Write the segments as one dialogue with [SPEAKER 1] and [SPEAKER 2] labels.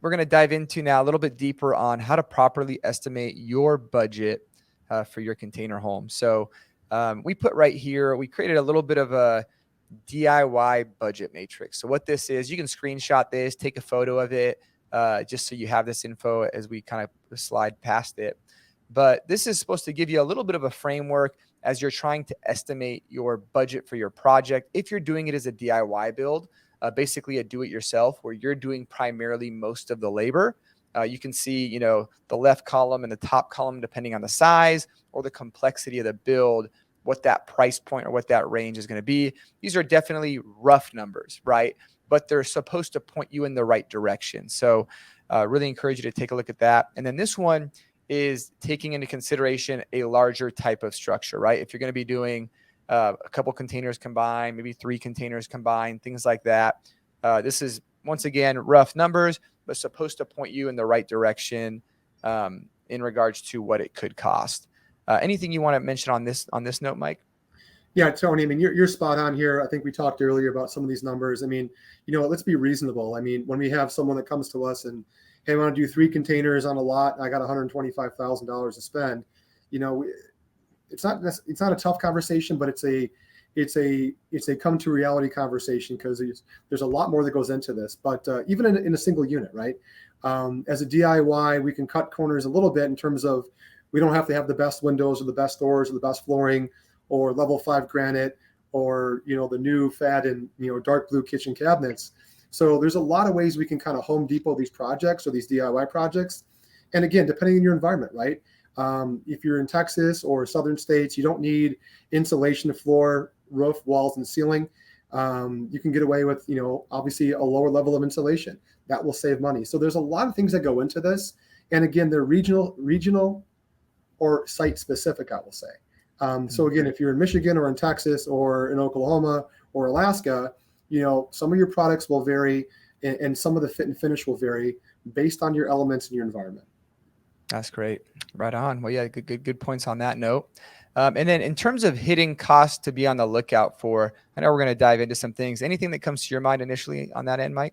[SPEAKER 1] we're going to dive into now a little bit deeper on how to properly estimate your budget for your container home. So we put right here, we created a little bit of a DIY budget matrix. So what this is, you can screenshot this, take a photo of it, just so you have this info as we kind of slide past it. But this is supposed to give you a little bit of a framework as you're trying to estimate your budget for your project. If you're doing it as a DIY build, basically a do-it-yourself, where you're doing primarily most of the labor. You can see, the left column and the top column, depending on the size or the complexity of the build, what that price point or what that range is going to be. These are definitely rough numbers, right? But they're supposed to point you in the right direction. So really encourage you to take a look at that. And then this one is taking into consideration a larger type of structure, right? If you're going to be doing a couple containers combined, maybe 3 containers combined, things like that. This is, once again, rough numbers, but supposed to point you in the right direction in regards to what it could cost. Anything you want to mention on this note, Mike?
[SPEAKER 2] Yeah, Tony, I mean, you're spot on here. I think we talked earlier about some of these numbers. I mean, let's be reasonable. I mean, when we have someone that comes to us and, hey, I want to do 3 containers on a lot, and I got $125,000 to spend, it's not a tough conversation, but it's a come to reality conversation, because there's a lot more that goes into this. But even in a single unit, right? As a DIY, we can cut corners a little bit in terms of, we don't have to have the best windows or the best doors or the best flooring or level 5 granite or, the new fat and, dark blue kitchen cabinets. So there's a lot of ways we can kind of Home Depot these projects or these DIY projects. And again, depending on your environment, right? If you're in Texas or southern states, you don't need insulation, floor, roof, walls, and ceiling. You can get away with, obviously a lower level of insulation. That will save money. So there's a lot of things that go into this. And again, they're regional or site specific, I will say. So again, if you're in Michigan or in Texas or in Oklahoma or Alaska, some of your products will vary, and some of the fit and finish will vary based on your elements and your environment.
[SPEAKER 1] That's great. Right on. Well, yeah, good points on that note. And then in terms of hitting costs to be on the lookout for, I know we're going to dive into some things. Anything that comes to your mind initially on that end, Mike?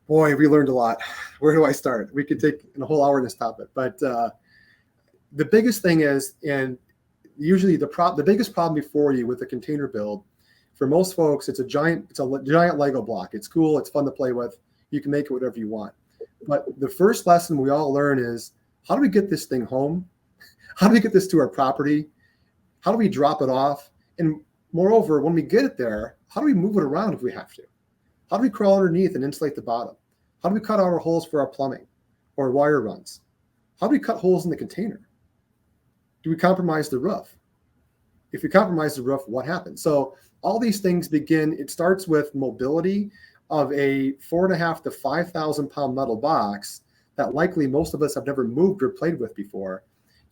[SPEAKER 2] Boy, we learned a lot. Where do I start? We could take a whole hour on this topic, but the biggest thing is, and usually the biggest problem before you with a container build, for most folks, it's a giant Lego block. It's cool. It's fun to play with. You can make it whatever you want. But the first lesson we all learn is, how do we get this thing home? How do we get this to our property? How do we drop it off? And moreover, when we get it there, how do we move it around if we have to? How do we crawl underneath and insulate the bottom? How do we cut our holes for our plumbing or wire runs? How do we cut holes in the container? Do we compromise the roof? If we compromise the roof, what happens? So all these things it starts with mobility of a 4.5 to 5,000 pound metal box that likely most of us have never moved or played with before.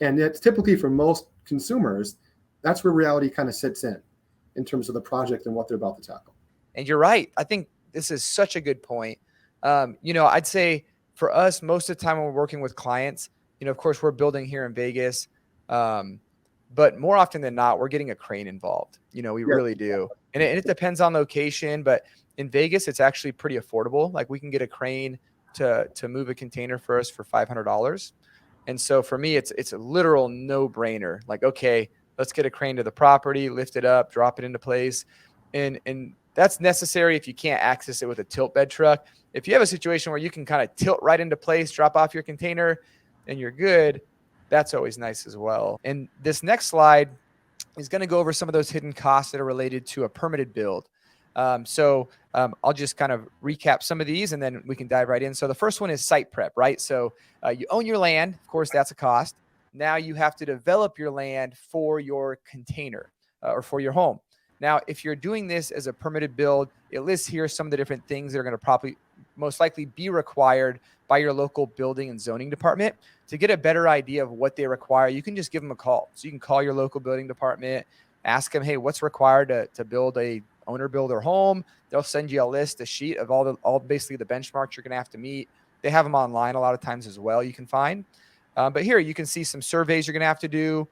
[SPEAKER 2] And it's typically, for most consumers, that's where reality kind of sits in terms of the project and what they're about to tackle.
[SPEAKER 1] And you're right. I think this is such a good point. I'd say for us, most of the time when we're working with clients, of course, we're building here in Vegas. But more often than not, we're getting a crane involved. We really do. And it depends on location, but in Vegas, it's actually pretty affordable. Like, we can get a crane to move a container for us for $500. And so for me, it's a literal no brainer. Like, okay, let's get a crane to the property, lift it up, drop it into place. And that's necessary if you can't access it with a tilt bed truck. If you have a situation where you can kind of tilt right into place, drop off your container, and you're good, that's always nice as well. And this next slide is going to go over some of those hidden costs that are related to a permitted build. So I'll just kind of recap some of these, and then we can dive right in. So the first one is site prep, right? So you own your land. Of course, that's a cost. Now you have to develop your land for your container or for your home. Now, if you're doing this as a permitted build, it lists here some of the different things that are going to most likely be required by your local building and zoning department. To get a better idea of what they require, you can just give them a call. So you can call your local building department, ask them, hey, what's required to build a owner builder home? They'll send you a sheet of all basically the benchmarks you're going to have to meet. They have them online a lot of times as well, you can find. But here you can see some surveys you're going to have to do,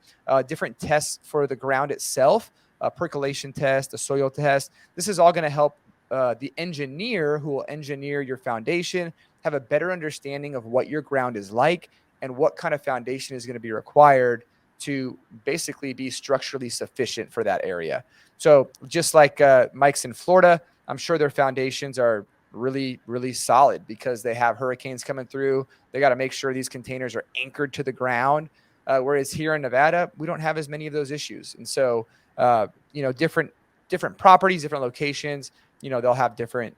[SPEAKER 1] different tests for the ground itself, a percolation test, a soil test. This is all going to help the engineer who will engineer your foundation have a better understanding of what your ground is like and what kind of foundation is going to be required to basically be structurally sufficient for that area. So just like Mike's in Florida, I'm sure their foundations are really, really solid because they have hurricanes coming through. They got to make sure these containers are anchored to the ground. Whereas here in Nevada, we don't have as many of those issues. And so, different properties, different locations, they'll have different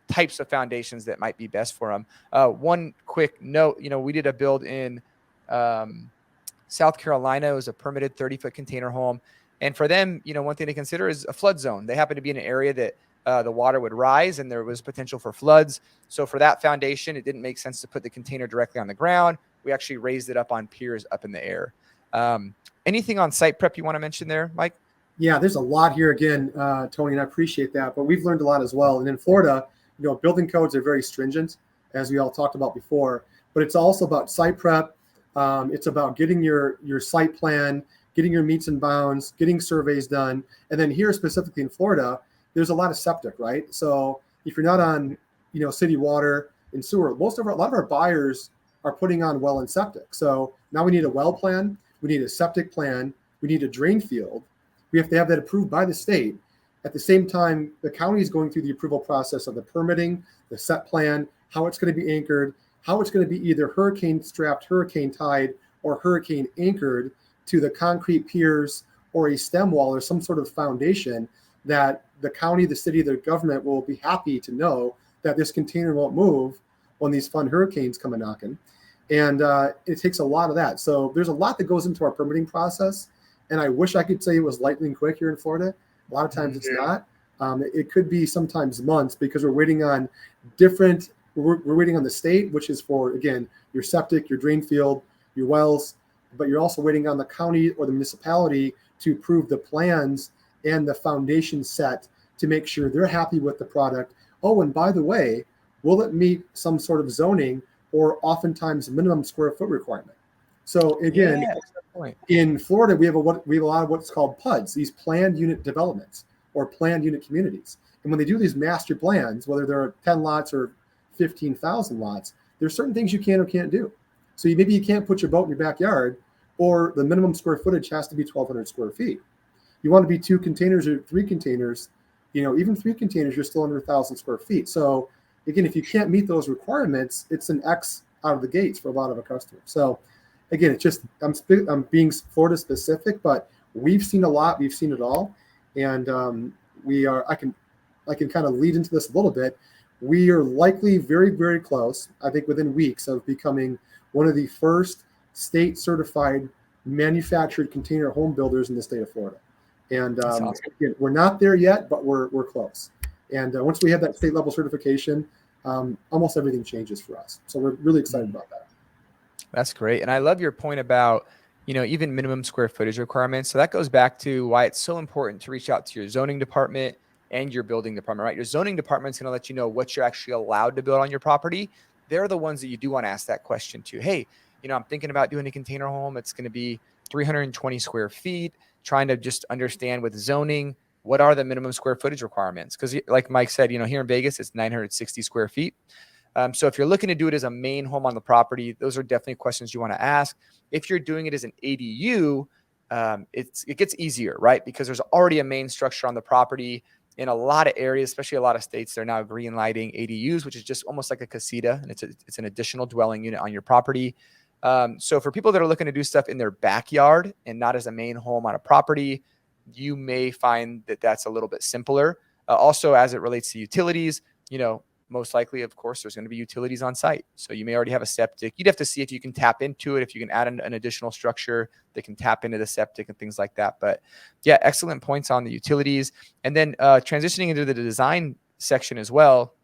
[SPEAKER 1] types of foundations that might be best for them. One quick note, we did a build in South Carolina. It was a permitted 30-foot container home. And for them, one thing to consider is a flood zone. They happen to be in an area that the water would rise and there was potential for floods. So for that foundation, it didn't make sense to put the container directly on the ground. We actually raised it up on piers up in the air. Anything on site prep you want to mention there, Mike?
[SPEAKER 2] Yeah, there's a lot here again, Tony, and I appreciate that. But we've learned a lot as well. And in Florida, building codes are very stringent, as we all talked about before. But it's also about site prep. It's about getting your site plan, getting your meets and bounds, getting surveys done. And then here specifically in Florida, there's a lot of septic, right? So if you're not on, city water and sewer, a lot of our buyers are putting on well and septic. So now we need a well plan, we need a septic plan, we need a drain field. We have to have that approved by the state. At the same time, the county is going through the approval process of the permitting, the set plan, how it's going to be anchored, how it's going to be either hurricane strapped, hurricane tied, or hurricane anchored to the concrete piers or a stem wall or some sort of foundation that the county, the city, the government will be happy to know that this container won't move when these fun hurricanes come a knocking. And it takes a lot of that. So there's a lot that goes into our permitting process. And I wish I could say it was lightning quick here in Florida. A lot of times it's not. It could be sometimes months because we're waiting on we're waiting on the state, which is for, again, your septic, your drain field, your wells, but you're also waiting on the county or the municipality to approve the plans and the foundation set to make sure they're happy with the product. Oh, and by the way, will it meet some sort of zoning or oftentimes minimum square foot requirement? So again, in Florida, we have a lot of what's called PUDs, these planned unit developments or planned unit communities. And when they do these master plans, whether there are 10 lots or 15,000 lots, there's certain things you can or can't do. So maybe you can't put your boat in your backyard, or the minimum square footage has to be 1,200 square feet. You want to be 2 containers or 3 containers, even 3 containers, you're still under 1,000 square feet. So again, if you can't meet those requirements, it's an X out of the gates for a lot of our customers. So again, it's just, I'm being Florida specific, but we've seen a lot, we've seen it all. And I can kind of lead into this a little bit. We are likely very, very close, I think within weeks, of becoming one of the first state certified manufactured container home builders in the state of Florida. And again, we're not there yet, but we're close. And once we have that state level certification, almost everything changes for us. So we're really excited about that.
[SPEAKER 1] That's great. And I love your point about, even minimum square footage requirements. So that goes back to why it's so important to reach out to your zoning department and your building department, right? Your zoning department is going to let you know what you're actually allowed to build on your property. They're the ones that you do want to ask that question to. Hey, I'm thinking about doing a container home. It's going to be 320 square feet, trying to just understand with zoning, what are the minimum square footage requirements? Because like Mike said, here in Vegas, it's 960 square feet. So if you're looking to do it as a main home on the property, those are definitely questions you want to ask. If you're doing it as an ADU, it gets easier, right? Because there's already a main structure on the property. In a lot of areas, especially a lot of states, they're now green lighting ADUs, which is just almost like a casita, and it's an additional dwelling unit on your property. So for people that are looking to do stuff in their backyard and not as a main home on a property, you may find that that's a little bit simpler. Also, as it relates to utilities, most likely, of course, there's going to be utilities on site. So you may already have a septic. You'd have to see if you can tap into it, if you can add an additional structure that can tap into the septic and things like that. But yeah, excellent points on the utilities. And then transitioning into the design section as well,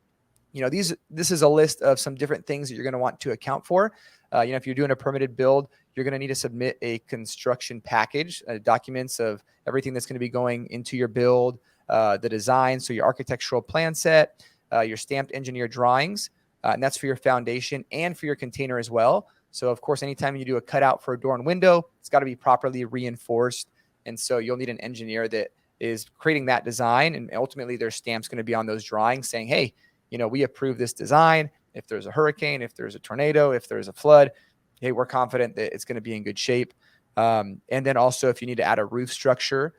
[SPEAKER 1] this is a list of some different things that you're going to want to account for. If you're doing a permitted build, you're going to need to submit a construction package, documents of everything that's going to be going into your build, the design. So your architectural plan set, your stamped engineer drawings, and that's for your foundation and for your container as well. So of course, anytime you do a cutout for a door and window, it's got to be properly reinforced. And so you'll need an engineer that is creating that design. And ultimately their stamp's going to be on those drawings saying, hey, we approve this design. if there's a hurricane, if there's a tornado, if there's a flood, hey, we're confident that it's going to be in good shape. And then also if you need to add a roof structure,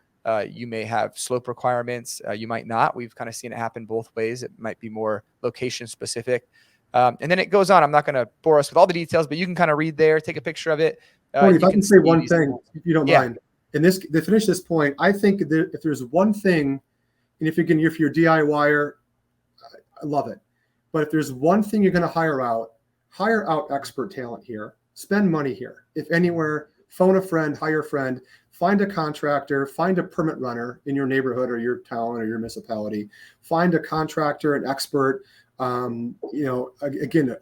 [SPEAKER 1] you may have slope requirements. You might not. We've kind of seen it happen both ways. It might be more location specific. And then it goes on. I'm not going to bore us with all the details, but you can kind of read there, take a picture of it.
[SPEAKER 2] Tony, if
[SPEAKER 1] You
[SPEAKER 2] I
[SPEAKER 1] can
[SPEAKER 2] can say
[SPEAKER 1] see
[SPEAKER 2] one
[SPEAKER 1] these.
[SPEAKER 2] thing, if you don't
[SPEAKER 1] Yeah.
[SPEAKER 2] mind, and this to finish this point, I think that if there's one thing, and if you're DIYer, I love it. But if there's one thing you're going to hire out expert talent here. Spend money here. If anywhere, phone a friend, hire a friend, find a contractor, find a permit runner in your neighborhood or your town or your municipality. Find a contractor, an expert, again,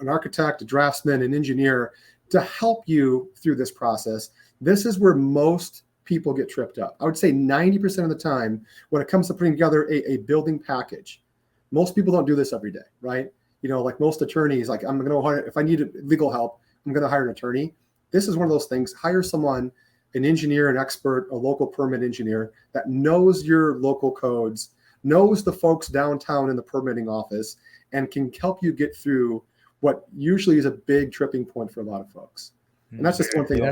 [SPEAKER 2] an architect, a draftsman, an engineer to help you through this process. This is where most people get tripped up. I would say 90% of the time when it comes to putting together a building package, most people don't do this every day, right? Like most attorneys, like I'm going to hire, if I need legal help, I'm going to hire an attorney. This is one of those things. Hire someone, an engineer, an expert, a local permit engineer that knows your local codes, knows the folks downtown in the permitting office, and can help you get through what usually is a big tripping point for a lot of folks. And that's just one thing.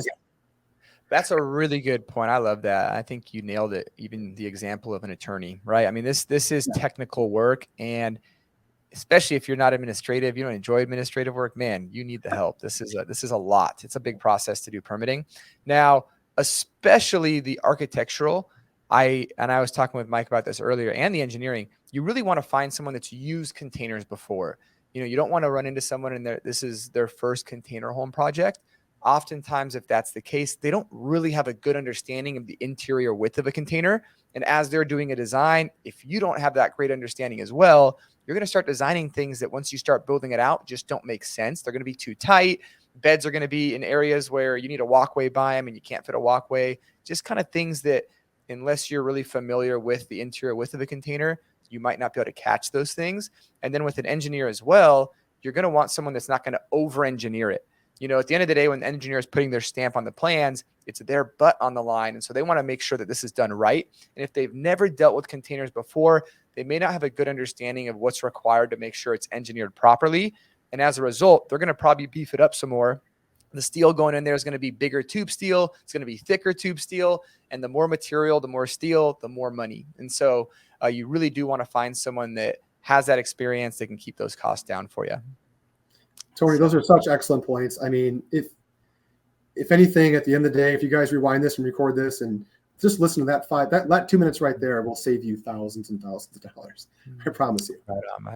[SPEAKER 1] That's a really good point. I love that. I think you nailed it. Even the example of an attorney, right? I mean, this is technical work, and especially if you're not administrative, you don't enjoy administrative work, man, you need the help. This is a lot. It's a big process to do permitting. Now, especially the architectural, I was talking with Mike about this earlier, and the engineering, you really want to find someone that's used containers before. You don't want to run into someone and this is their first container home project. Oftentimes, if that's the case, they don't really have a good understanding of the interior width of a container. And as they're doing a design, if you don't have that great understanding as well, you're going to start designing things that once you start building it out, just don't make sense. They're going to be too tight. Beds are going to be in areas where you need a walkway by them and you can't fit a walkway. Just kind of things that, unless you're really familiar with the interior width of a container, you might not be able to catch those things. And then with an engineer as well, you're going to want someone that's not going to over-engineer it. At the end of the day, when the engineer is putting their stamp on the plans, it's their butt on the line. And so they want to make sure that this is done right. And if they've never dealt with containers before, they may not have a good understanding of what's required to make sure it's engineered properly. And as a result, they're going to probably beef it up some more. The steel going in there is going to be bigger tube steel. It's going to be thicker tube steel. And the more material, the more steel, the more money. And so you really do want to find someone that has that experience that can keep those costs down for you.
[SPEAKER 2] Tony, those are such excellent points. I mean, if anything, at the end of the day, if you guys rewind this and record this and just listen to that 2 minutes right there will save you thousands and thousands of dollars. I promise you.
[SPEAKER 1] Right on.